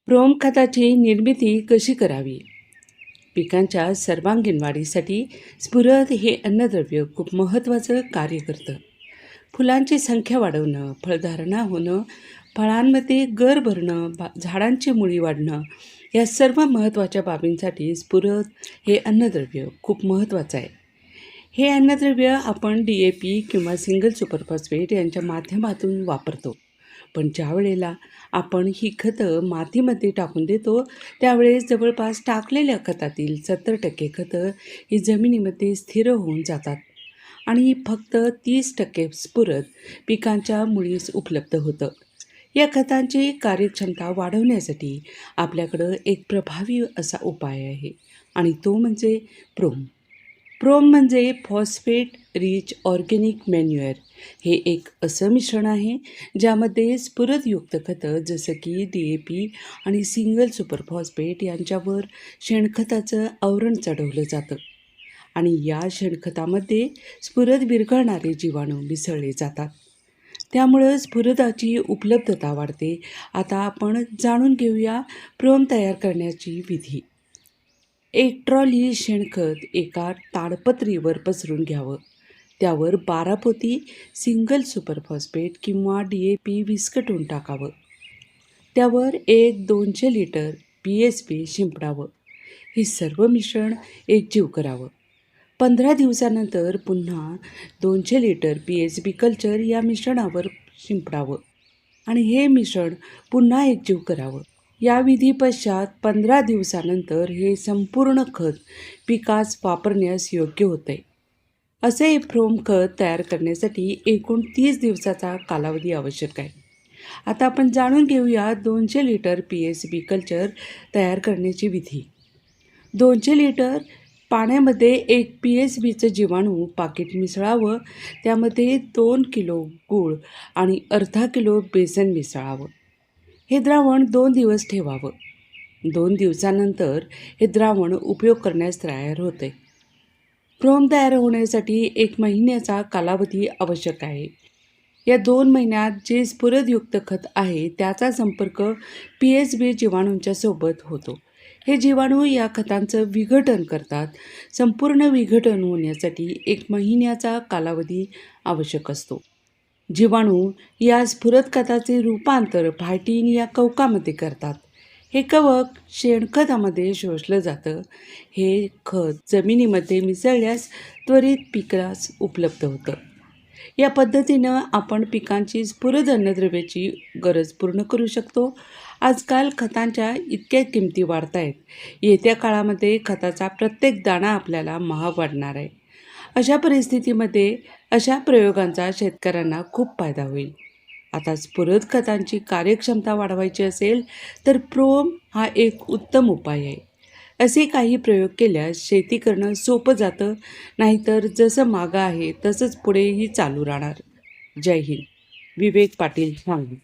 प्रोम खताची निर्मिती कशी करावी? पिकांच्या सर्वांगीण वाढीसाठी स्फुरद हे अन्नद्रव्य खूप महत्त्वाचं कार्य करतं. फुलांची संख्या वाढवणं, फळधारणा होणं, फळांमध्ये गर भरणं, झाडांची मुळी वाढणं या सर्व महत्त्वाच्या बाबींसाठी स्फुरद हे अन्नद्रव्य खूप महत्त्वाचं आहे. हे अन्नद्रव्य आपण DAP किंवा सिंगल सुपर फॉस्फेट यांच्या माध्यमातून वापरतो. पण ज्या वेळेला आपण ही खतं मातीमध्ये टाकून देतो त्यावेळेस जवळपास टाकलेल्या खतातील 70% खतं ही जमिनीमध्ये स्थिर होऊन जातात आणि फक्त 30% स्फुरद पिकांच्या मुळीस उपलब्ध होतं. या खतांची कार्यक्षमता वाढवण्यासाठी आपल्याकडं एक प्रभावी असा उपाय आहे आणि तो म्हणजे प्रोम. प्रोम म्हणजे फॉस्फेट रिच ऑर्गॅनिक मॅन्युअर. हे एक असं मिश्रण आहे ज्यामध्ये स्फुरदयुक्त खतं जसं की DAP आणि सिंगल सुपर फॉस्फेट यांच्यावर शेणखताचं आवरण चढवलं जातं आणि या शेणखतामध्ये स्फुरद विरघळणारे जीवाणू मिसळले जातात. त्यामुळं स्फुरदाची उपलब्धता वाढते. आता आपण जाणून घेऊया प्रोम तयार करण्याची विधी. एक ट्रॉली शेणखत एका ताडपत्रीवर पसरून घ्यावं. त्यावर 12 पोती सिंगल सुपर फॉस्फेट किंवा DAP विस्कटून टाकावं. त्यावर 200 लिटर PSB शिंपडावं. हे सर्व मिश्रण एकजीव करावं. 15 दिवसानंतर पुन्हा 200 लिटर PSB कल्चर या मिश्रणावर शिंपडावं आणि हे मिश्रण पुन्हा एकजीव करावं. या विधी पश्चात 15 दिवसानंतर हे संपूर्ण खत पिकास वापरण्यास योग्य होते. असे प्रोम खत तयार करण्यासाठी एकूण 30 दिवसाचा कालावधी आवश्यक आहे. आता आपण जाणून घेऊया 200 लिटर PSB कल्चर तयार करण्याची विधी. 200 लिटर पाण्यामध्ये एक PSBचं जीवाणू पाकिट मिसळावं. त्यामध्ये 2 किलो गूळ आणि अर्धा किलो बेसन मिसळावं. हे द्रावण 2 दिवस ठेवावं. 2 दिवसानंतर हे द्रावण उपयोग करण्यास तयार होते. प्रोम तयार होण्यासाठी 1 महिन्याचा कालावधी आवश्यक आहे. या 2 महिन्यात जे स्फुरदयुक्त खत आहे त्याचा संपर्क PSB जीवाणूंच्या सोबत होतो. हे जीवाणू या खतांचं विघटन करतात. संपूर्ण विघटन होण्यासाठी 1 महिन्याचा कालावधी आवश्यक असतो. जीवाणू या स्फुरद खताचे रूपांतर फायटीन या कवकामध्ये करतात. हे कवक शेणखतामध्ये शोषलं जातं. हे खत जमिनीमध्ये मिसळल्यास त्वरित पिकास उपलब्ध होतं. या पद्धतीनं आपण पिकांची स्फुरद अन्नद्रव्याची गरज पूर्ण करू शकतो. आजकाल खतांच्या इतक्या किमती वाढत आहेत. येत्या काळामध्ये खताचा प्रत्येक दाणा आपल्याला महाग वाढणार आहे. अशा परिस्थितीमध्ये अशा प्रयोगांचा शेतकऱ्यांना खूप फायदा होईल. आता स्फुरद खतांची कार्यक्षमता वाढवायची असेल तर प्रोम हा एक उत्तम उपाय आहे. असे काही प्रयोग केल्यास शेती करणं सोपं जातं. नाहीतर जसं मागं आहे तसंच पुढेही चालू राहणार. जय हिंद. विवेक पाटील, सांगली.